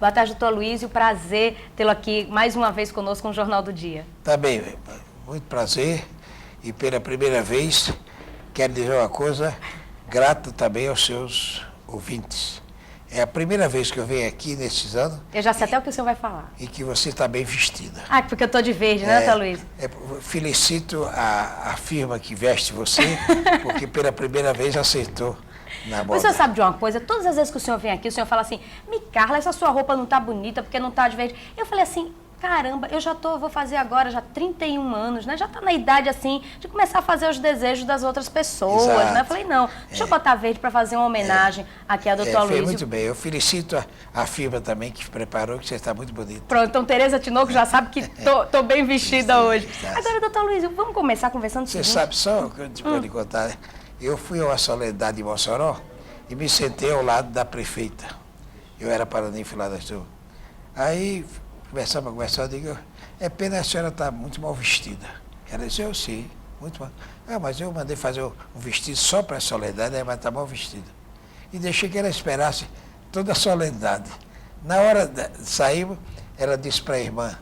Boa tarde, doutor Aloysio. Prazer tê-lo aqui mais uma vez conosco no Jornal do Dia. Tá bem, muito prazer. E pela primeira vez, quero dizer uma coisa, grato também aos seus ouvintes. É a primeira vez que eu venho aqui nesses anos. Eu já sei até o que o senhor vai falar. E que você está bem vestida. Ah, porque eu estou de verde, né, doutor Aloysio? Felicito a firma que veste você, porque pela primeira vez aceitou na moda. O senhor sabe de uma coisa? Todas as vezes que o senhor vem aqui, o senhor fala assim, Carla, essa sua roupa não tá bonita porque não tá de verde. Eu falei assim, caramba, vou fazer agora já 31 anos, né? Já tá na idade, assim, de começar a fazer os desejos das outras pessoas, né? Eu falei, não, deixa eu botar verde para fazer uma homenagem aqui ao doutor Aloysio. Muito bem, eu felicito a firma também que preparou, que você está muito bonita. Pronto, então Tereza Tinoco já sabe que tô bem vestida hoje. Agora, doutor Aloysio, vamos começar conversando. Você sabe só, que eu vou lhe contar, né? Eu fui a uma solenidade em Mossoró e me sentei ao lado da prefeita. Eu era paraninfo lá da turma. Aí, conversando, eu digo, é pena a senhora estar muito mal vestida. Ela disse, eu sim, muito mal. Ah, mas eu mandei fazer um vestido só para a solenidade, mas está mal vestida. E deixei que ela esperasse toda a solenidade. Na hora de sairmos, ela disse para a irmã,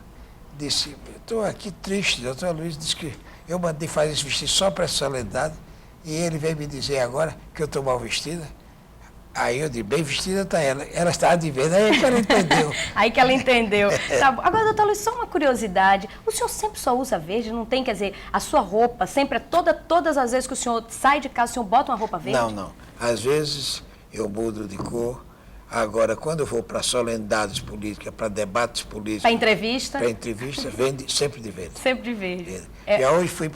disse, estou aqui triste, doutor Aloysio disse que eu mandei fazer esse vestido só para a solenidade, e ele veio me dizer agora que eu estou mal vestida. Aí eu disse, bem vestida está ela. Ela estava de vez, aí que ela entendeu. Aí que ela entendeu. Tá bom. Agora, doutor Aloysio, só uma curiosidade. O senhor sempre só usa verde? Não tem, quer dizer, a sua roupa, sempre, todas as vezes que o senhor sai de casa, o senhor bota uma roupa verde? Não. Às vezes eu mudo de cor. Agora, quando eu vou para solenidades políticas, para debates políticos... Para entrevista? Para entrevista, vem sempre de verde. Sempre de verde. E hoje fui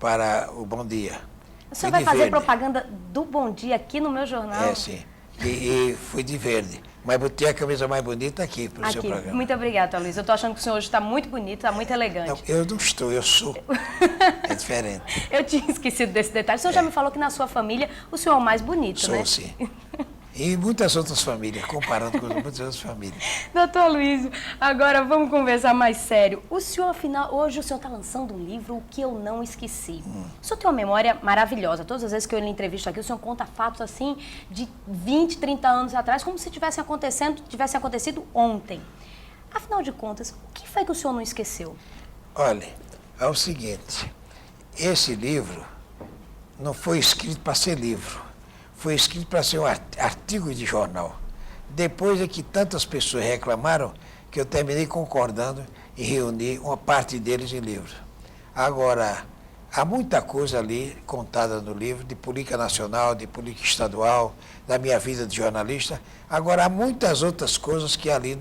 para o Bom Dia. O senhor vai fazer propaganda do Bom Dia aqui no meu jornal? É, sim. E fui de verde. Mas botei a camisa mais bonita aqui para o seu programa. Muito obrigada, doutor Aloysio. Eu estou achando que o senhor hoje está muito bonito, está muito elegante. Não, eu não estou, eu sou. É diferente. Eu tinha esquecido desse detalhe. O senhor já me falou que na sua família o senhor é o mais bonito, sou, né? Sou, sim. E muitas outras famílias, comparando com muitas outras famílias. Doutor Aloysio, agora vamos conversar mais sério. O senhor, afinal, hoje o senhor está lançando um livro, O Que Eu Não Esqueci. O senhor tem uma memória maravilhosa. Todas as vezes que eu lhe entrevisto aqui, o senhor conta fatos assim de 20, 30 anos atrás, como se tivesse acontecido ontem. Afinal de contas, o que foi que o senhor não esqueceu? Olha, é o seguinte, esse livro não foi escrito para ser livro. Foi escrito para ser um artigo de jornal. Depois é que tantas pessoas reclamaram que eu terminei concordando em reunir uma parte deles em livro. Agora, há muita coisa ali contada no livro, de política nacional, de política estadual, da minha vida de jornalista. Agora, há muitas outras coisas que ali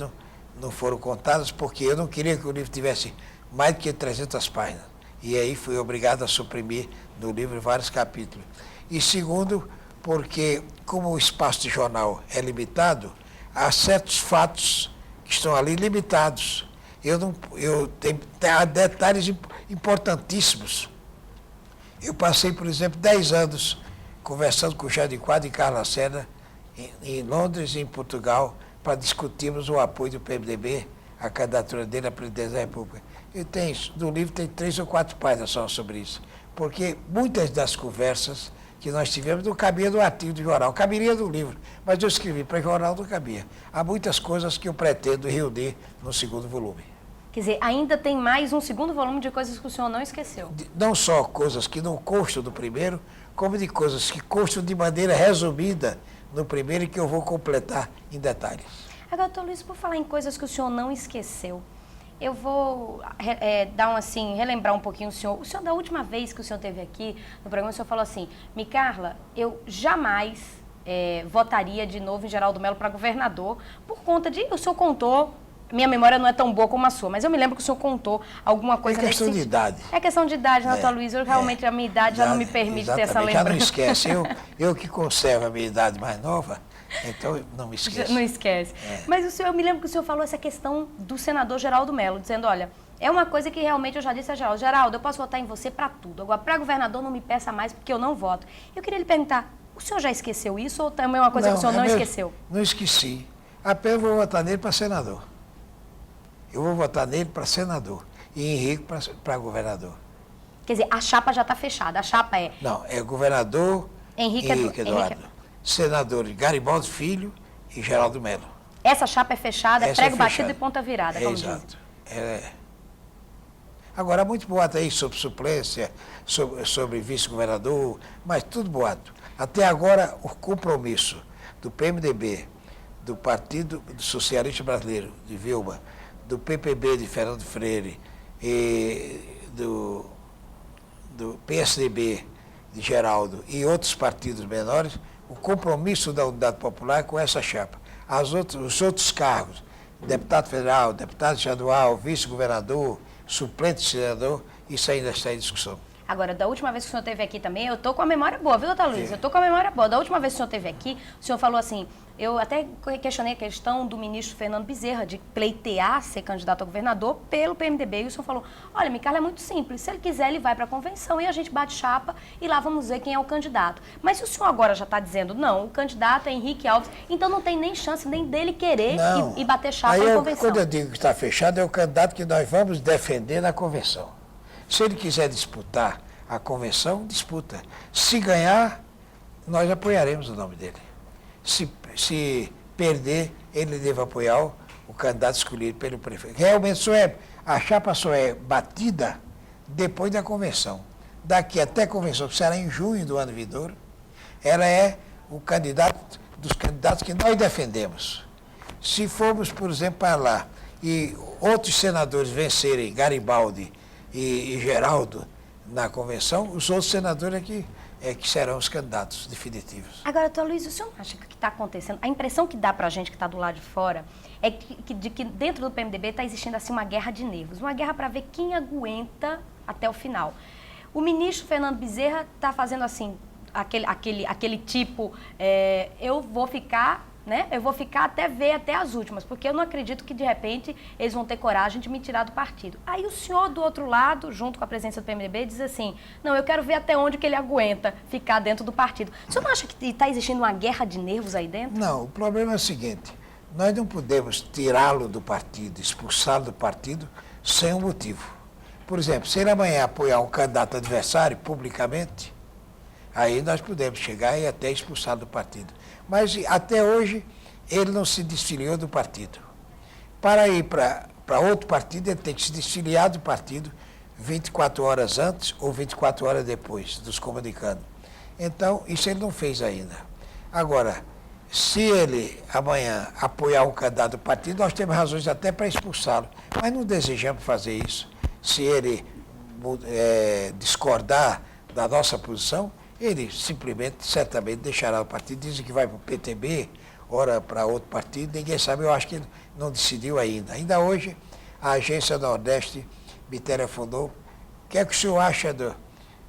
não foram contadas, porque eu não queria que o livro tivesse mais do que 300 páginas. E aí fui obrigado a suprimir no livro vários capítulos. E segundo, porque como o espaço de jornal é limitado, há certos fatos que estão ali limitados. Há detalhes importantíssimos. Eu passei, por exemplo, 10 anos conversando com o Jardim Quadros e Carla Lacerda em Londres e em Portugal para discutirmos o apoio do PMDB à candidatura dele à presidência da República. No livro tem 3 ou 4 páginas só sobre isso, porque muitas das conversas que nós tivemos não cabia do artigo de jornal, caberia do livro, mas eu escrevi para o jornal, não cabia. Há muitas coisas que eu pretendo reunir no segundo volume. Quer dizer, ainda tem mais um segundo volume de coisas que o senhor não esqueceu? Não só coisas que não constam do primeiro, como de coisas que constam de maneira resumida no primeiro e que eu vou completar em detalhes. Agora, doutor Aloysio, por falar em coisas que o senhor não esqueceu, eu vou relembrar um pouquinho o senhor. O senhor, da última vez que o senhor esteve aqui no programa, o senhor falou assim, Carla, eu jamais votaria de novo em Geraldo Mello para governador, por conta de, o senhor contou, minha memória não é tão boa como a sua, mas eu me lembro que o senhor contou alguma coisa... É questão de idade. É questão de idade, né, doutor Aloysio? Realmente a minha idade já não me permite ter essa lembrança. Já não esquece, eu que conservo a minha idade mais nova... Então, não me esqueça. Não esquece. Mas eu me lembro que o senhor falou essa questão do senador Geraldo Mello, dizendo, olha, é uma coisa que realmente eu já disse a Geraldo. Geraldo, eu posso votar em você para tudo. Agora, para governador, não me peça mais, porque eu não voto. Eu queria lhe perguntar, o senhor já esqueceu isso ou também é uma coisa que o senhor não esqueceu? Não esqueci. Apenas vou votar nele para senador. Eu vou votar nele para senador. E Henrique para governador. Quer dizer, a chapa já está fechada. A chapa é... Não, é governador Henrique Eduardo. Senadores Garibaldi Filho e Geraldo Mello. essa chapa é fechada, é Essa prego é batido fechada. e ponta virada, como dizem. Exato. Agora, há muito boato aí sobre suplência, sobre vice-governador, mas tudo boato. Até agora, o compromisso do PMDB, do Partido Socialista Brasileiro, de Vilma, do PPB de Fernando Freire e do PSDB de Geraldo e outros partidos menores, o compromisso da Unidade Popular é com essa chapa. Os outros cargos, deputado federal, deputado estadual, vice-governador, suplente de senador, isso ainda está em discussão. Agora, da última vez que o senhor esteve aqui também, eu estou com a memória boa, viu, doutor Luiz? Eu estou com a memória boa. Da última vez que o senhor esteve aqui, o senhor falou assim, eu até questionei a questão do ministro Fernando Bezerra de pleitear ser candidato a governador pelo PMDB, e o senhor falou, olha, Micarla, é muito simples, se ele quiser, ele vai para a convenção e a gente bate chapa e lá vamos ver quem é o candidato. Mas se o senhor agora já está dizendo, não, o candidato é Henrique Alves, então não tem nem chance nem dele querer e bater chapa na convenção. Quando eu digo que está fechado, é o candidato que nós vamos defender na convenção. Se ele quiser disputar a convenção, disputa. Se ganhar, nós apoiaremos o nome dele. Se perder, ele deve apoiar o candidato escolhido pelo prefeito. Realmente, a chapa só é batida depois da convenção. Daqui até a convenção, que será em junho do ano vindouro, ela é o candidato dos candidatos que nós defendemos. Se formos, por exemplo, para lá e outros senadores vencerem, Garibaldi e Geraldo, na convenção, os outros senadores é que serão os candidatos definitivos. Agora, doutor Luiz, o senhor acha que o que está acontecendo, a impressão que dá para a gente que está do lado de fora, é que dentro do PMDB está existindo assim uma guerra de nervos, uma guerra para ver quem aguenta até o final. O ministro Fernando Bezerra está fazendo assim, aquele tipo, eu vou ficar até ver até as últimas, porque eu não acredito que, de repente, eles vão ter coragem de me tirar do partido. Aí o senhor, do outro lado, junto com a presença do PMDB, diz assim, não, eu quero ver até onde que ele aguenta ficar dentro do partido. O senhor não acha que está existindo uma guerra de nervos aí dentro? Não, o problema é o seguinte, nós não podemos tirá-lo do partido, expulsá-lo do partido, sem um motivo. Por exemplo, se ele amanhã apoiar um candidato adversário publicamente, aí nós podemos chegar e até expulsá-lo do partido. Mas até hoje ele não se desfiliou do partido. Para ir para outro partido, ele tem que se desfiliar do partido 24 horas antes ou 24 horas depois dos comunicados. Então, isso ele não fez ainda. Agora, se ele amanhã apoiar um candidato do partido, nós temos razões até para expulsá-lo. Mas não desejamos fazer isso. Se ele discordar da nossa posição, ele simplesmente, certamente, deixará o partido. Dizem que vai para o PTB, ora para outro partido, ninguém sabe, eu acho que ele não decidiu ainda. Ainda hoje, a Agência Nordeste me telefonou. O que é que o senhor acha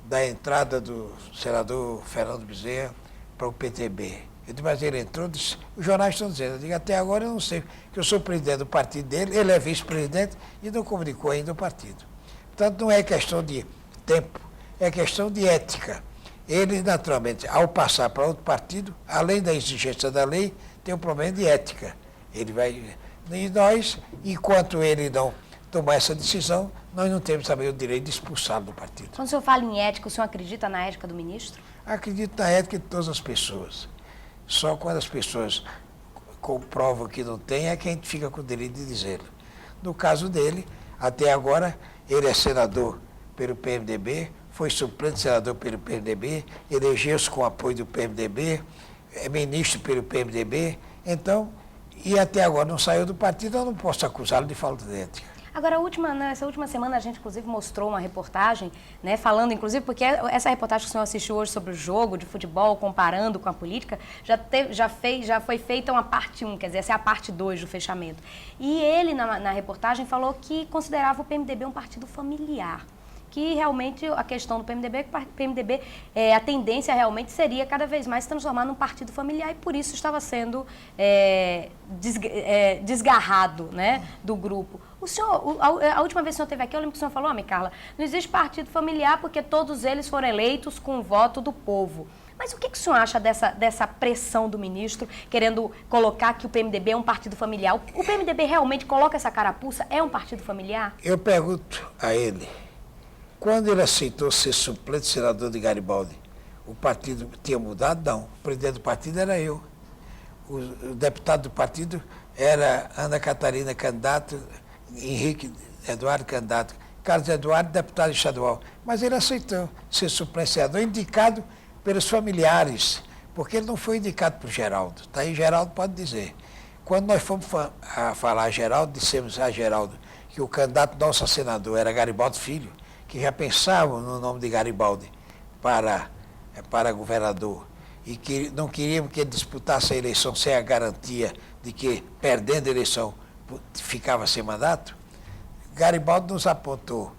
da entrada do senador Fernando Bezerra para o PTB? Eu disse, mas ele entrou, disse, os jornais estão dizendo, eu digo, até agora eu não sei, porque eu sou presidente do partido dele, ele é vice-presidente e não comunicou ainda o partido. Portanto, não é questão de tempo, é questão de ética. Ele, naturalmente, ao passar para outro partido, além da exigência da lei, tem um problema de ética. Ele vai. E nós, enquanto ele não tomar essa decisão, nós não temos também o direito de expulsá-lo do partido. Quando o senhor fala em ética, o senhor acredita na ética do ministro? Acredito na ética de todas as pessoas. Só quando as pessoas comprovam que não tem, é que a gente fica com o direito de dizê-lo. No caso dele, até agora, ele é senador pelo PMDB, foi suplente senador pelo PMDB, elegeu-se com o apoio do PMDB, é ministro pelo PMDB, então, e até agora não saiu do partido, eu não posso acusá-lo de falta de ética. Agora, nessa última semana, a gente, inclusive, mostrou uma reportagem, né, falando, inclusive, porque essa reportagem que o senhor assistiu hoje sobre o jogo de futebol, comparando com a política, já foi feita uma parte 1, quer dizer, essa é a parte 2 do fechamento. E ele, na reportagem, falou que considerava o PMDB um partido familiar. Que realmente a questão do PMDB, a tendência realmente seria cada vez mais se transformar num partido familiar e por isso estava sendo desgarrado, né, do grupo. O senhor, a última vez que o senhor esteve aqui, eu lembro que o senhor falou, Micarla, não existe partido familiar porque todos eles foram eleitos com o voto do povo. Mas o que o senhor acha dessa pressão do ministro querendo colocar que o PMDB é um partido familiar? O PMDB realmente coloca essa carapuça? É um partido familiar? Eu pergunto a ele, quando ele aceitou ser suplente senador de Garibaldi, o partido tinha mudado? Não. O presidente do partido era eu. O deputado do partido era Ana Catarina candidato, Henrique Eduardo candidato, Carlos Eduardo deputado estadual. Mas ele aceitou ser suplente senador, indicado pelos familiares, porque ele não foi indicado por Geraldo. Tá aí, Geraldo pode dizer. Quando nós fomos falar a Geraldo, dissemos a Geraldo que o candidato nosso a senador era Garibaldi Filho, que já pensavam no nome de Garibaldi para governador, e que não queríamos que ele disputasse a eleição sem a garantia de que, perdendo a eleição, ficava sem mandato. Garibaldi nos apontou,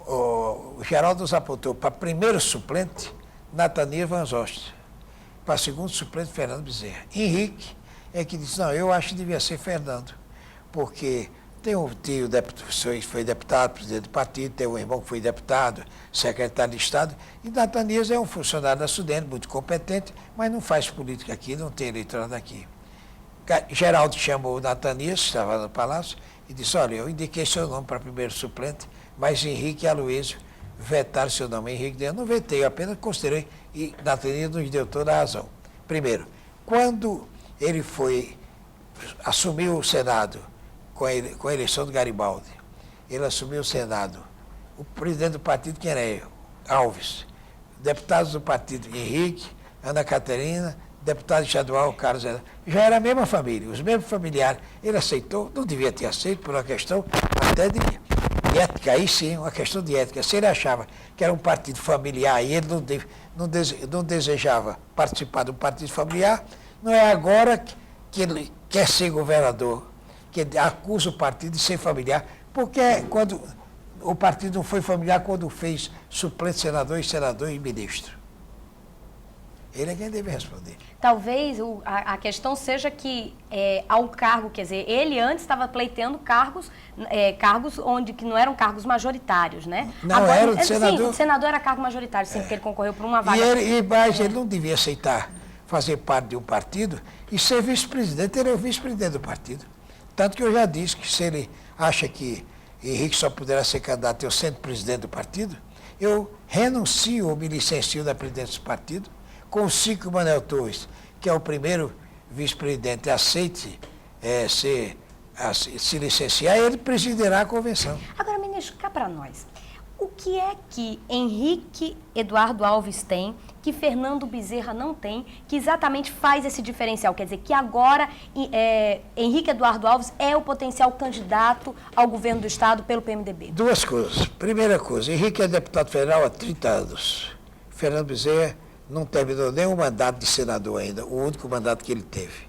o Geraldo nos apontou para primeiro suplente, Nathaniel Vanzost, para segundo suplente, Fernando Bezerra. Henrique é que disse, não, eu acho que devia ser Fernando, porque tem um tio que foi deputado, presidente do partido, tem um irmão que foi deputado, secretário de Estado, e Nathaniel é um funcionário da Sudene, muito competente, mas não faz política aqui, não tem eleitorado aqui. Geraldo chamou o Nathaniel, que estava no Palácio, e disse, olha, eu indiquei seu nome para primeiro suplente, mas Henrique e Aloysio vetaram seu nome. Henrique disse, eu não vetei, eu apenas considerei, e Nathaniel nos deu toda a razão. Primeiro, quando ele assumiu o Senado, com a eleição do Garibaldi, ele assumiu o Senado. O presidente do partido, quem era? Alves. Deputados do partido, Henrique, Ana Catarina, deputado estadual, Carlos Eduardo. Já era a mesma família, os mesmos familiares. Ele aceitou, não devia ter aceito, por uma questão até de ética, aí sim, uma questão de ética. Se ele achava que era um partido familiar e ele não desejava participar do partido familiar, não é agora que ele quer ser governador, que acusa o partido de ser familiar, porque quando o partido não foi familiar quando fez suplente senador e ministro. Ele é quem deve responder. Talvez a questão seja que ao cargo, quer dizer, ele antes estava pleiteando cargos onde que não eram cargos majoritários, né? Não, agora, era o senador. Sim, o senador era cargo majoritário, sempre que ele concorreu por uma vaga. Mas ele não devia aceitar fazer parte de um partido e ser vice-presidente, ele é o vice-presidente do partido. Tanto que eu já disse que se ele acha que Henrique só poderá ser candidato eu sendo presidente do partido, eu renuncio ou me licencio da presidência do partido, consigo que o Manuel Torres, que é o primeiro vice-presidente, aceite se licenciar, ele presidirá a convenção. Agora, ministro, cá para nós. O que é que Henrique Eduardo Alves tem, que Fernando Bezerra não tem, que exatamente faz esse diferencial? Quer dizer, que agora Henrique Eduardo Alves é o potencial candidato ao governo do Estado pelo PMDB. Duas coisas. Primeira coisa, Henrique é deputado federal há 30 anos. Fernando Bezerra não terminou nenhum mandato de senador ainda, o único mandato que ele teve.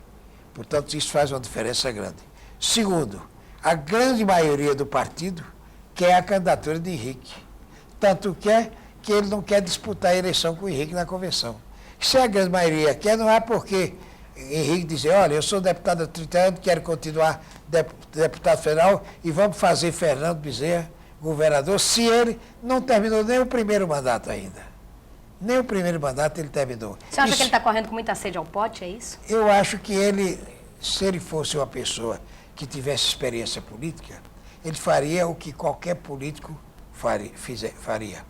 Portanto, isso faz uma diferença grande. Segundo, a grande maioria do partido quer a candidatura de Henrique. Tanto quer que ele não quer disputar a eleição com o Henrique na convenção. Se a grande maioria quer, não é porque Henrique dizer, olha, eu sou deputado há 30 anos, quero continuar deputado federal e vamos fazer Fernando Bezerra governador, se ele não terminou nem o primeiro mandato ainda. Nem o primeiro mandato ele terminou. Você acha que ele está correndo com muita sede ao pote, é isso? Eu acho que ele, se ele fosse uma pessoa que tivesse experiência política, ele faria o que qualquer político faria.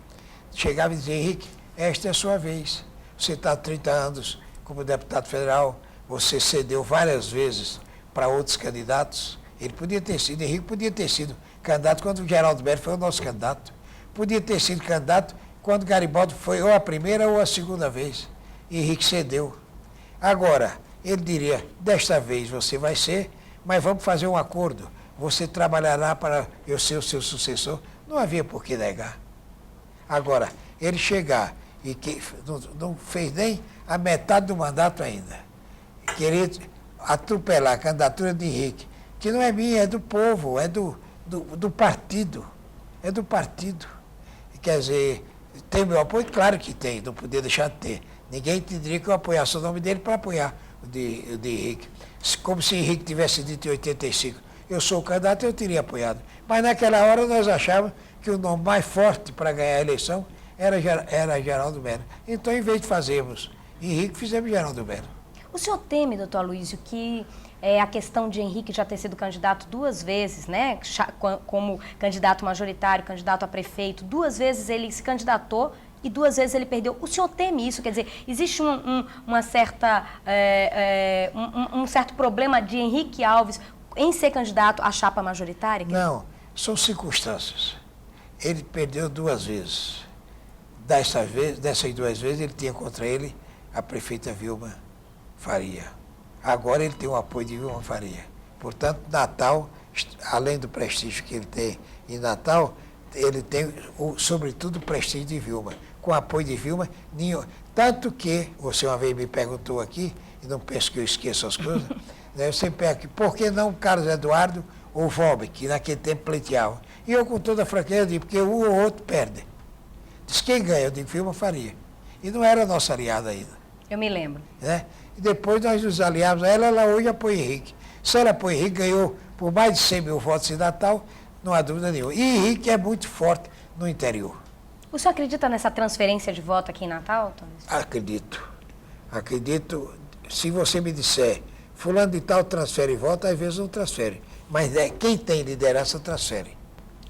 Chegava e dizia, Henrique, esta é a sua vez. Você está há 30 anos como deputado federal, você cedeu várias vezes para outros candidatos. Henrique podia ter sido candidato quando o Geraldo Mello foi o nosso candidato. Podia ter sido candidato quando Garibaldi foi ou a primeira ou a segunda vez. Henrique cedeu. Agora, ele diria, desta vez você vai ser, mas vamos fazer um acordo. Você trabalhará para eu ser o seu sucessor. Não havia por que negar. Agora, ele chegar e que não fez nem a metade do mandato ainda, querer atropelar a candidatura de Henrique, que não é minha, é do povo, é do partido. É do partido. Quer dizer, tem meu apoio? Claro que tem, não podia deixar de ter. Ninguém diria que eu apoiasse o nome dele para apoiar o de Henrique. Como se Henrique tivesse dito em 85, eu sou o candidato, eu teria apoiado. Mas naquela hora nós achávamos que o nome mais forte para ganhar a eleição era Geraldo Mello. Então, em vez de fazermos Henrique, fizemos Geraldo Mello. O senhor teme, doutor Aloysio, que a questão de Henrique já ter sido candidato 2 vezes, né, como candidato majoritário, candidato a prefeito, 2 vezes ele se candidatou e 2 vezes ele perdeu. O senhor teme isso? Quer dizer, existe um certo problema de Henrique Alves em ser candidato à chapa majoritária? Não, são circunstâncias. Ele perdeu 2 vezes. Dessas 2 vezes, ele tinha contra ele a prefeita Vilma Faria. Agora ele tem o apoio de Vilma Faria. Portanto, Natal, além do prestígio que ele tem em Natal, ele tem, sobretudo, o prestígio de Vilma. Com o apoio de Vilma, tanto que, você uma vez me perguntou aqui, e não penso que eu esqueço as coisas, né, você pergunta, por que não Carlos Eduardo ou Volbe, que naquele tempo pleiteavam? E eu, com toda a franqueza, digo, porque um ou outro perde. Diz quem ganha? Eu digo, Vilma Faria. E não era nossa aliada ainda. Eu me lembro. Né? E depois nós nos aliamos a ela, ela hoje apoia Henrique. Se ela apoia Henrique, ganhou por mais de 100 mil votos em Natal, não há dúvida nenhuma. E Henrique é muito forte no interior. O senhor acredita nessa transferência de voto aqui em Natal, Antônio? Acredito. Acredito. Se você me disser, fulano de tal transfere voto, às vezes não transfere. Mas quem tem liderança transfere.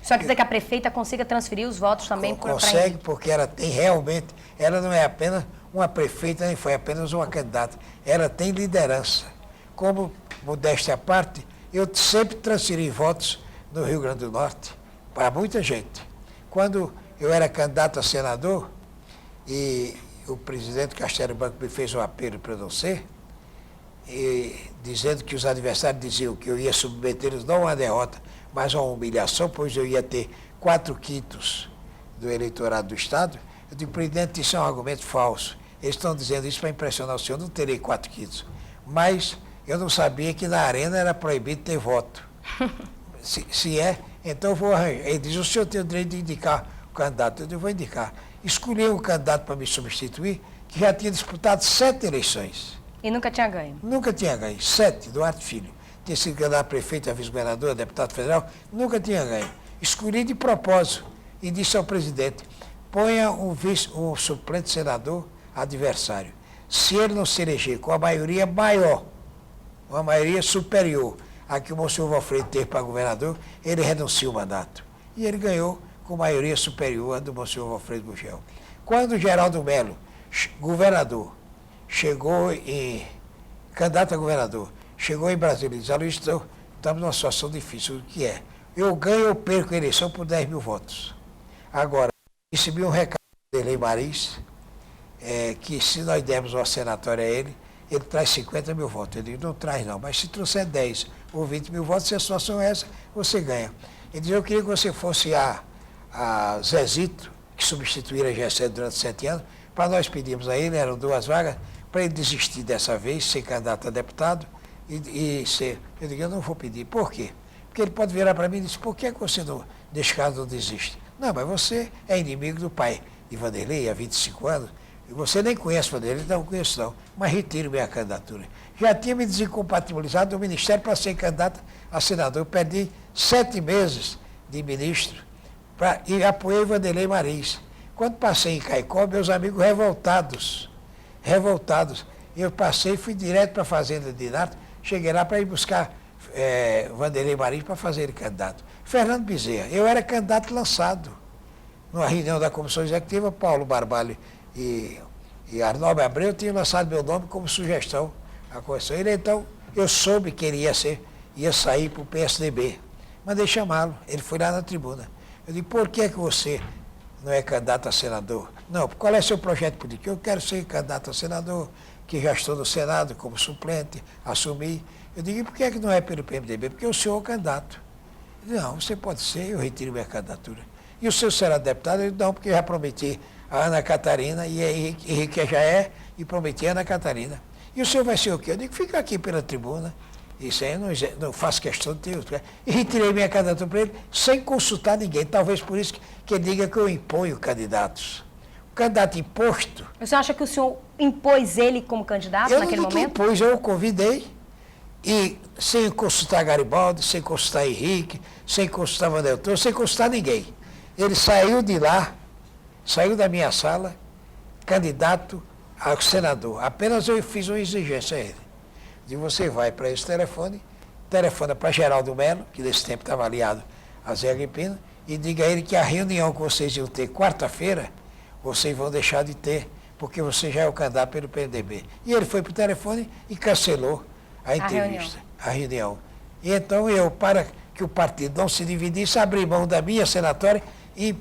O senhor acredita que a prefeita consiga transferir os votos também para Henrique? Consegue, porque ela tem realmente, ela não é apenas uma prefeita, nem foi apenas uma candidata. Ela tem liderança. Como, modéstia à parte, eu sempre transferi votos no Rio Grande do Norte para muita gente. Quando eu era candidato a senador e o presidente Castelo Branco me fez um apelo para eu não ser, dizendo que os adversários diziam que eu ia submetê-los não a uma derrota, mas a uma humilhação, pois eu ia ter 4/5 do eleitorado do Estado. Eu digo, presidente, isso é um argumento falso. Eles estão dizendo isso para impressionar o senhor, não terei 4/5. Mas eu não sabia que na arena era proibido ter voto. Se é, então eu vou arranjar. Ele diz, o senhor tem o direito de indicar o candidato. Eu digo, vou indicar. Escolhi um candidato para me substituir, que já tinha disputado 7 eleições. E nunca tinha ganho? Nunca tinha ganho. 7, Duarte Filho. Tinha sido candidato a prefeito, a vice-governador, a deputado federal, nunca tinha ganho. Escolhi de propósito e disse ao presidente, ponha um suplente senador adversário. Se ele não se eleger com a maioria maior, uma maioria superior a que o Monsenhor Valfredo teve para governador, ele renuncia o mandato. E ele ganhou com maioria superior a do Monsenhor Valfredo Gugel. Quando Geraldo Melo, governador, candidato a governador, chegou em Brasília e disse, Luiz, estamos numa situação difícil, o que é? Eu ganho ou perco a eleição por 10 mil votos. Agora, recebi um recado de Lei Maris, que se nós dermos uma senatória a ele traz 50 mil votos. Ele disse, não traz não, mas se trouxer 10 ou 20 mil votos, se a situação é essa, você ganha. Ele disse, eu queria que você fosse a Zezito, que substituíra a Gessé durante 7 anos, para nós pedirmos a ele, eram 2 vagas, para ele desistir dessa vez, ser candidato a deputado, e ser. Eu digo, eu não vou pedir. Por quê? Porque ele pode virar para mim e dizer, por que você, nesse caso, não desiste? Não, mas você é inimigo do pai de Vanderlei há 25 anos, e você nem conhece Vanderlei, não conheço não, mas retiro minha candidatura. Já tinha me desincompatibilizado do Ministério para ser candidato a senador. Eu perdi 7 meses de ministro e apoiei Vanderlei Maris. Quando passei em Caicó, meus amigos revoltados. Eu passei e fui direto para a Fazenda de Nato, cheguei lá para ir buscar Vanderlei Maris para fazer ele candidato. Fernando Bezerra, eu era candidato lançado. Numa reunião da Comissão Executiva, Paulo Barbalho e Arnaldo Abreu tinham lançado meu nome como sugestão à correção. Ele, então, eu soube que ele ia sair para o PSDB. Mandei chamá-lo, ele foi lá na tribuna. Eu disse, por que você não é candidato a senador? Não, qual é seu projeto político? Eu quero ser candidato a senador, que já estou no Senado como suplente, assumi. Eu digo, e por que não é pelo PMDB? Porque o senhor é candidato. Ele disse, não, você pode ser, eu retiro minha candidatura. E o senhor será deputado? Eu disse, não, porque eu já prometi a Ana Catarina, e Henrique já é, e prometi a Ana Catarina. E o senhor vai ser o quê? Eu digo, fica aqui pela tribuna. Isso aí eu não faço questão de ter. E retirei minha candidatura para ele sem consultar ninguém. Talvez por isso que ele diga que eu imponho candidatos. O candidato imposto. O senhor acha que o senhor impôs ele como candidato naquele momento? Eu impus, eu o convidei. E sem consultar Garibaldi, sem consultar Henrique, sem consultar Vandeltor, sem consultar ninguém. Ele saiu de lá, saiu da minha sala, candidato a senador. Apenas eu fiz uma exigência a ele. De você vai para esse telefone, telefona para Geraldo Melo, que nesse tempo estava aliado a Zé Agripino, e diga a ele que a reunião que vocês iam ter quarta-feira, vocês vão deixar de ter, porque você já é o candidato pelo PMDB. E ele foi para o telefone e cancelou a entrevista, a reunião. E então eu, para que o partido não se dividisse, abri mão da minha senatória e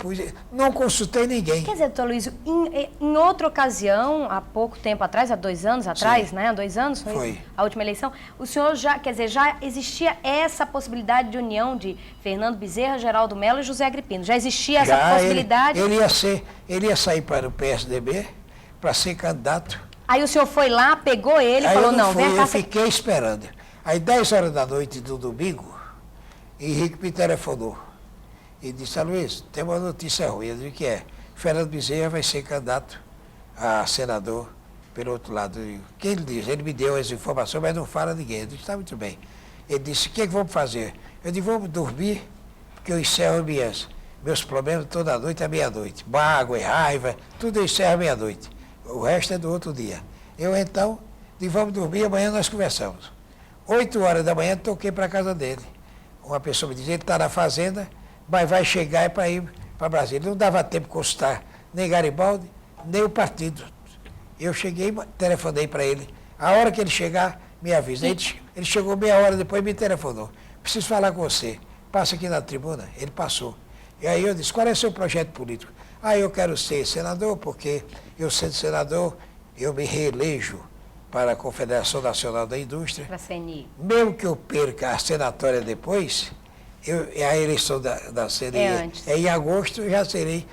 não consultei ninguém. Quer dizer, doutor Luiz, em outra ocasião, há pouco tempo atrás, há 2 anos atrás, Sim. né? Há 2 anos Foi a última eleição, o senhor já, quer dizer, já existia essa possibilidade de união de Fernando Bezerra, Geraldo Mello e José Agripino. Já existia essa possibilidade? Ele ia sair para o PSDB para ser candidato. Aí o senhor foi lá, pegou ele e falou, não, vem cá. Eu fiquei esperando. Aí 10 horas da noite do domingo, Henrique me telefonou. E disse, Luiz, tem uma notícia ruim. Eu disse, o que é? Fernando Bezerra vai ser candidato a senador pelo outro lado. O que ele diz? Ele me deu essa informação, mas não fala a ninguém. Eu disse, está muito bem. Ele disse, o que é que vamos fazer? Eu disse, vamos dormir, porque eu encerro meus problemas toda noite à meia-noite. Mágoa e raiva, tudo eu encerro à meia-noite. O resto é do outro dia. Eu então, disse, vamos dormir, amanhã nós conversamos. 8 horas da manhã, toquei para a casa dele. Uma pessoa me disse, ele está na fazenda, mas vai chegar para ir para Brasília. Não dava tempo de consultar nem Garibaldi, nem o partido. Eu cheguei, telefonei para ele. A hora que ele chegar, me avisa. Ele chegou meia hora depois e me telefonou. Preciso falar com você. Passa aqui na tribuna. Ele passou. E aí eu disse, qual é o seu projeto político? Eu quero ser senador, porque eu sendo senador, eu me reelejo para a Confederação Nacional da Indústria. Para a CNI. Mesmo que eu perca a senatória depois, a eleição da CNI é em agosto, eu já serei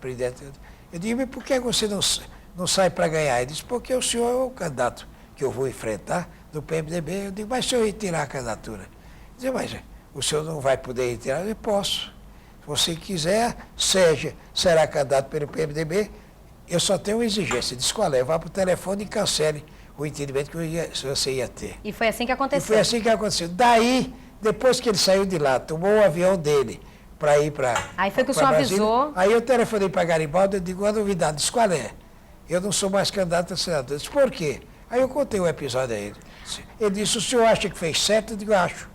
presidente. Eu digo, mas por que você não sai para ganhar? Ele disse, porque o senhor é o candidato que eu vou enfrentar do PMDB. Eu digo, mas se eu retirar a candidatura? Eu digo, mas o senhor não vai poder retirar? Eu posso. Se você quiser, será candidato pelo PMDB. Eu só tenho uma exigência, diz qual é, vá para o telefone e cancele o entendimento que você ia ter. E foi assim que aconteceu? E foi assim que aconteceu. Daí, depois que ele saiu de lá, tomou o avião dele para ir para Aí foi que o senhor avisou. Aí eu telefonei para Garibaldi, eu digo, a novidade, diz qual é? Eu não sou mais candidato a senador. Eu disse, por quê? Aí eu contei o episódio a ele. Ele disse, o senhor acha que fez certo? Eu digo, acho.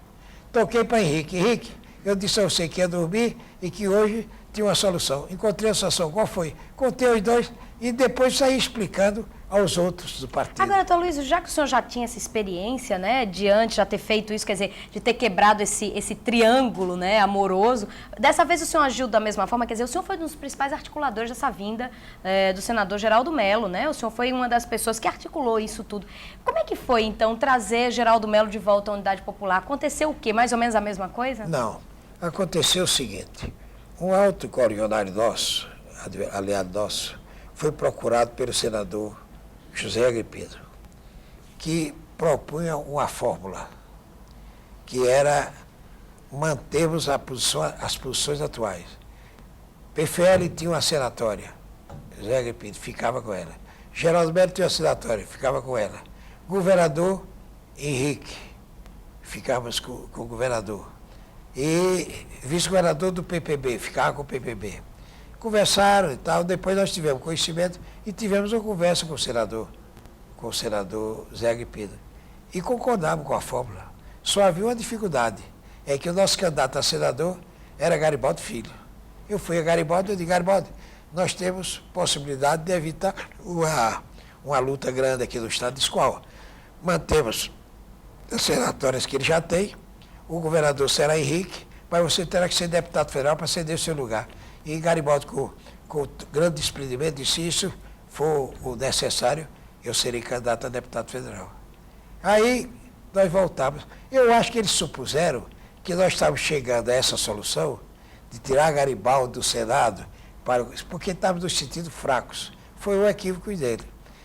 Toquei para Henrique. Henrique, eu disse a você que ia dormir e que hoje tinha uma solução. Encontrei a solução. Qual foi? Contei os dois e depois saí explicando aos outros do partido. Agora, doutor Luiz, já que o senhor já tinha essa experiência, né, de antes já ter feito isso, quer dizer, de ter quebrado esse triângulo, né, amoroso, dessa vez o senhor agiu da mesma forma, quer dizer, o senhor foi um dos principais articuladores dessa vinda do senador Geraldo Mello, né, o senhor foi uma das pessoas que articulou isso tudo. Como é que foi, então, trazer Geraldo Mello de volta à Unidade Popular? Aconteceu o quê? Mais ou menos a mesma coisa? Não. Aconteceu o seguinte, um alto corionário nosso, aliado nosso, foi procurado pelo senador José Agripino, que propunha uma fórmula, que era mantermos as posições atuais. PFL tinha uma senatória, José Agripino ficava com ela. Geraldo Mello tinha uma senatória, ficava com ela. Governador Henrique, ficávamos com o governador. E vice-governador do PPB, ficava com o PPB. Conversaram e tal, depois nós tivemos conhecimento e tivemos uma conversa com o senador Zé Agripino. E concordamos com a fórmula. Só havia uma dificuldade, é que o nosso candidato a senador era Garibaldi Filho. Eu fui a Garibaldi e disse, Garibaldi, nós temos possibilidade de evitar uma luta grande aqui no estado. Diz qual? Mantemos as senatórias que ele já tem, o governador será Henrique, mas você terá que ser deputado federal para ceder o seu lugar. E Garibaldi, com grande desprendimento, disse, se isso for o necessário, eu serei candidato a deputado federal. Aí nós voltamos. Eu acho que eles supuseram que nós estávamos chegando a essa solução de tirar Garibaldi do Senado, porque estávamos nos sentindo fracos. Foi um equívoco dele.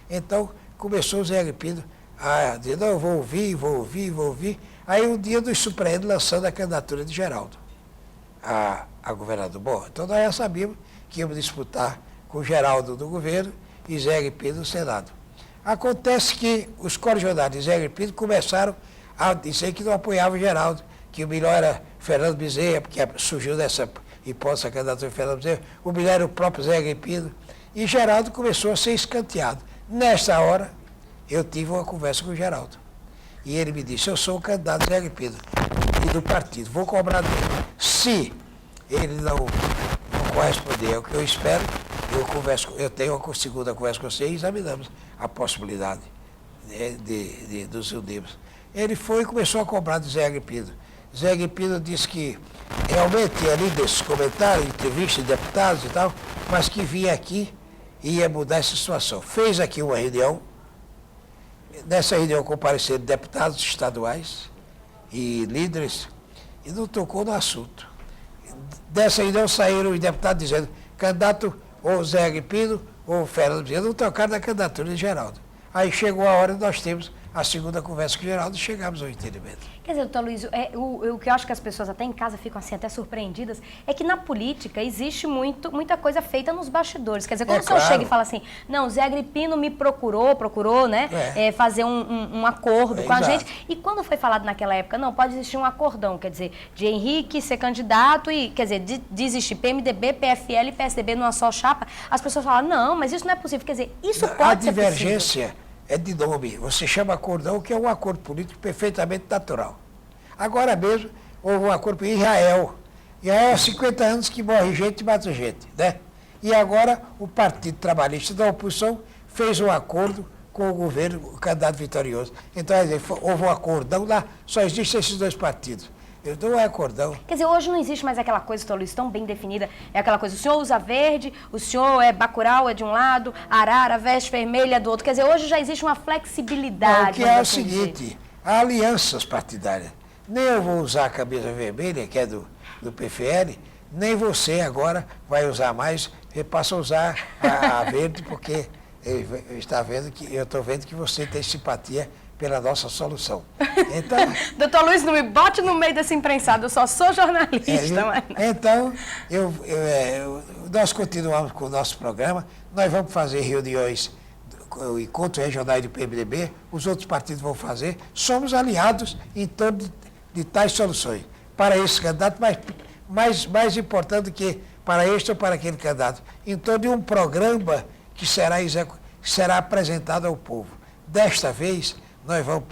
Então, começou o Zé Agripino a dizer, não, eu vou ouvir. Aí um dia nos surpreende lançando a candidatura de Geraldo a governador. Bom, então nós já sabíamos que íamos disputar com Geraldo do governo e Zé Agripino do Senado. Acontece que os correligionários de Zé Agripino começaram a dizer que não apoiavam o Geraldo, que o melhor era Fernando Bezerra, porque surgiu dessa hipótese a candidatura de Fernando Bezerra, o melhor era o próprio Zé Agripino, e Geraldo começou a ser escanteado. Nessa hora, eu tive uma conversa com o Geraldo. E ele me disse, eu sou o candidato Zé Agripino e do partido, vou cobrar dele. Se ele não corresponder ao que eu espero, eu tenho uma segunda conversa com você e examinamos a possibilidade dos judeus. Ele foi e começou a cobrar de Zé Agripino. Zé Agripino disse que realmente tinha lido esses comentários, entrevistas de deputados e tal, mas que vinha aqui e ia mudar essa situação. Fez aqui uma reunião. Nessa reunião compareceram deputados estaduais e líderes e não tocou no assunto. Dessa reunião saíram os deputados dizendo, candidato ou Zé Agripino ou Fernando Bezerra, não tocaram na candidatura de Geraldo. Aí chegou a hora de nós termos a segunda conversa com o Geraldo e chegamos ao entendimento. Quer dizer, doutor Luiz, o que eu acho que as pessoas até em casa ficam assim até surpreendidas é que na política existe muita coisa feita nos bastidores. Quer dizer, quando o senhor chega e fala assim, não, Zé Agripino me procurou, né, fazer um acordo com a gente. E quando foi falado naquela época, não, pode existir um acordão, quer dizer, de Henrique ser candidato e, quer dizer, de existir PMDB, PFL e PSDB numa só chapa, as pessoas falam, não, mas isso não é possível. Quer dizer, isso pode ser possível. A divergência é de nome. Você chama acordão, que é um acordo político perfeitamente natural. Agora mesmo, houve um acordo em Israel. Israel há 50 anos que morre gente e mata gente, né? E agora o Partido Trabalhista da oposição fez um acordo com o governo, o candidato vitorioso. Então, houve um acordão lá, só existem esses dois partidos. Não é acordão. Quer dizer, hoje não existe mais aquela coisa, doutor Luiz, tão bem definida. É aquela coisa, o senhor usa verde, o senhor é Bacurau, é de um lado, arara, veste vermelha é do outro. Quer dizer, hoje já existe uma flexibilidade. Não, o que é o seguinte, há alianças partidárias. Nem eu vou usar a camisa vermelha, que é do PFL, nem você agora vai usar mais, passa a usar a verde, porque eu estou vendo que você tem simpatia pela nossa solução. Então, doutor Luiz, não me bote no meio desse imprensado, eu só sou jornalista. Então, nós continuamos com o nosso programa, nós vamos fazer reuniões, encontros regionais do PMDB, os outros partidos vão fazer, somos aliados em torno de tais soluções. Para esse candidato, mais importante do que para este ou para aquele candidato, em torno de um programa que será apresentado ao povo. Desta vez, nós vamos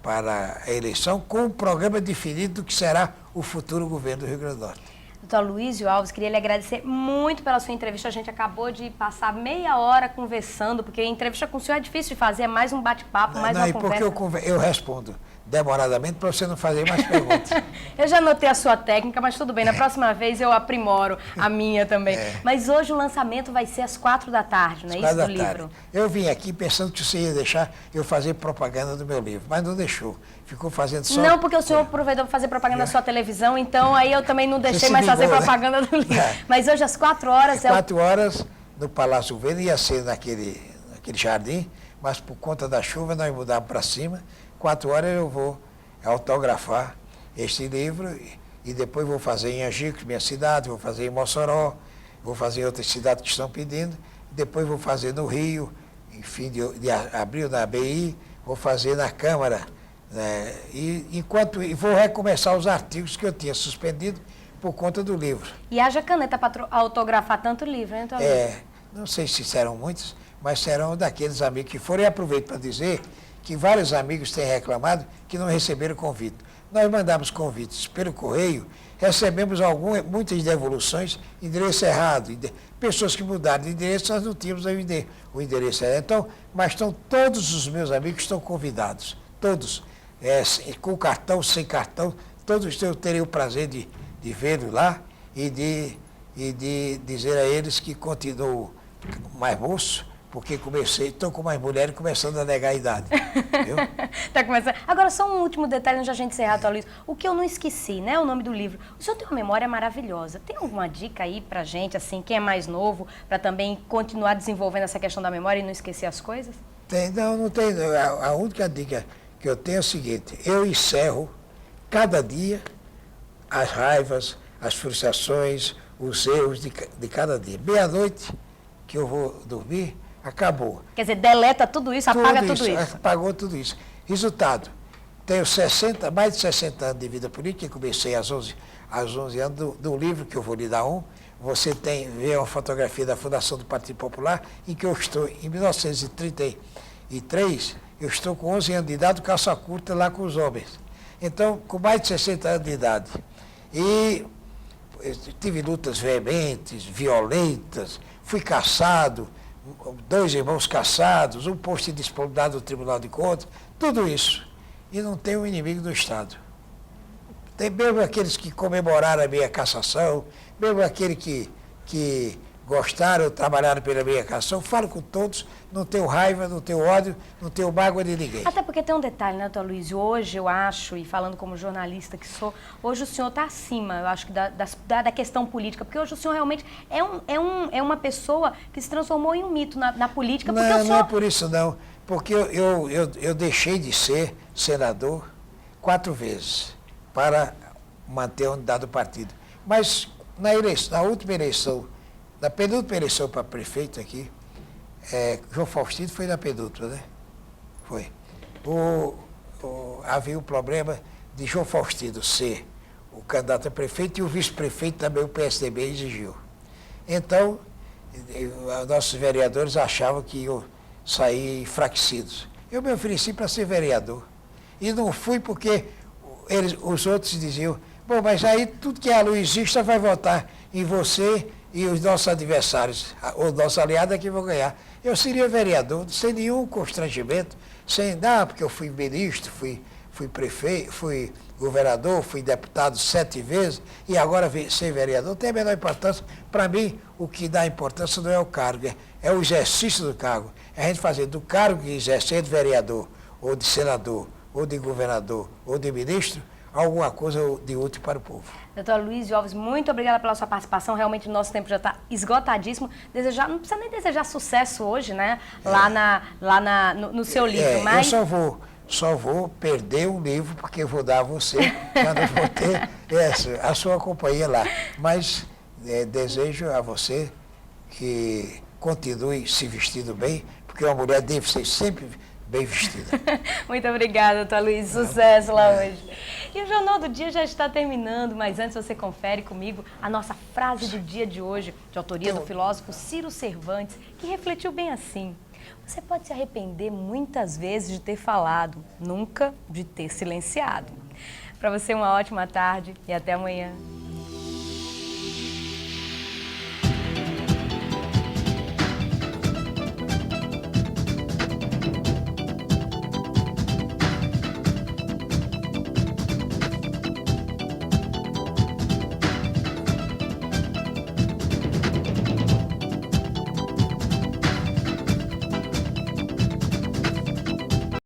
para a eleição com um programa definido do que será o futuro governo do Rio Grande do Norte. Doutor Aloysio Alves, queria lhe agradecer muito pela sua entrevista. A gente acabou de passar meia hora conversando, porque a entrevista com o senhor é difícil de fazer, é mais um bate-papo, mais uma conversa. Porque eu respondo demoradamente para você não fazer mais perguntas. Eu já anotei a sua técnica, mas tudo bem, na próxima vez eu aprimoro a minha também. Mas hoje o lançamento vai ser às 4 da tarde, não é isso, do livro? Eu vim aqui pensando que você ia deixar eu fazer propaganda do meu livro, mas não deixou. Ficou fazendo só... Não, porque o senhor aproveitou para fazer propaganda da sua televisão, então aí eu também não deixei mais fazer propaganda do livro. Mas hoje às 4 horas... 4 horas no Palácio Governo, ia ser naquele jardim, mas por conta da chuva nós mudamos para cima. 4 horas eu vou autografar este livro e depois vou fazer em Angico, minha cidade, vou fazer em Mossoró, vou fazer em outras cidades que estão pedindo, depois vou fazer no Rio, em fim de abril na ABI, vou fazer na Câmara, né? E vou recomeçar os artigos que eu tinha suspendido por conta do livro. E haja caneta para autografar tanto livro, hein, doutor? Não sei se serão muitos, mas serão daqueles amigos que foram. E aproveito para dizer que vários amigos têm reclamado que não receberam convite. Nós mandamos convites pelo correio, recebemos muitas devoluções, endereço errado, pessoas que mudaram de endereço, nós não tínhamos o endereço errado. Então, mas todos os meus amigos estão convidados, todos, com cartão, sem cartão, todos eu terei o prazer de vê-los lá e de dizer a eles que continuo mais moço, porque estou com mais mulheres começando a negar a idade. Viu? Tá começando. Agora, só um último detalhe antes de a gente encerrar, doutor Luiz. O que eu não esqueci, né? O nome do livro. O senhor tem uma memória maravilhosa. Tem alguma dica aí pra gente, assim, quem é mais novo, para também continuar desenvolvendo essa questão da memória e não esquecer as coisas? Não tem. A única dica que eu tenho é o seguinte: eu encerro cada dia as raivas, as frustrações, os erros de cada dia. Meia-noite que eu vou dormir, acabou. Quer dizer, deleta tudo isso, apaga tudo isso. Apagou tudo isso. Resultado, tenho mais de 60 anos de vida política, comecei aos 11 anos do livro, que eu vou lhe dar um. Você vê uma fotografia da Fundação do Partido Popular, em que eu estou, em 1933, eu estou com 11 anos de idade, calça curta lá com os homens. Então, com mais de 60 anos de idade. E tive lutas veementes, violentas, fui caçado, 2 irmãos caçados, um posto de disponibilidade do Tribunal de Contas, tudo isso. E não tem um inimigo do Estado. Tem mesmo aqueles que comemoraram a minha cassação, mesmo aqueles que gostaram, trabalharam pela minha cassação, falo com todos, não tenho raiva, não tenho ódio, não tenho mágoa de ninguém. Até porque tem um detalhe, né, doutor Luiz? Hoje eu acho, e falando como jornalista que sou, hoje o senhor está acima, eu acho que da questão política, porque hoje o senhor realmente é uma pessoa que se transformou em um mito na política. Porque Não, o senhor... não é por isso não, porque eu deixei de ser senador 4 vezes para manter a unidade do partido. Mas na última eleição, na penúltima eleição para prefeito aqui, João Faustino foi na penúltima, né? Foi. Havia o problema de João Faustino ser o candidato a prefeito e o vice-prefeito também o PSDB exigiu. Então, nossos vereadores achavam que iam sair enfraquecidos. Eu me ofereci para ser vereador. E não fui porque os outros diziam, bom, mas aí tudo que é luizista vai votar em você e os nossos adversários, os nossos aliados é que vão ganhar. Eu seria vereador sem nenhum constrangimento, porque eu fui ministro, fui prefeito, fui governador, fui deputado 7 vezes e agora ser vereador não tem a menor importância. Para mim, o que dá importância não é o cargo, é o exercício do cargo. É a gente fazer do cargo que exerce de vereador, ou de senador, ou de governador, ou de ministro, alguma coisa de útil para o povo. Doutor Luiz Alves, muito obrigada pela sua participação. Realmente o nosso tempo já está esgotadíssimo. Não precisa nem desejar sucesso hoje, né? No seu livro. Mas... Eu só vou perder o livro porque eu vou dar a você, já não vou ter a sua companhia lá. Mas desejo a você que continue se vestindo bem, porque uma mulher deve ser sempre bem vestida. Muito obrigada, doutor Luiz. Sucesso lá hoje. E o Jornal do Dia já está terminando, mas antes você confere comigo a nossa frase do dia de hoje, de autoria do filósofo Ciro Cervantes, que refletiu bem assim. Você pode se arrepender muitas vezes de ter falado, nunca de ter silenciado. Para você uma ótima tarde e até amanhã.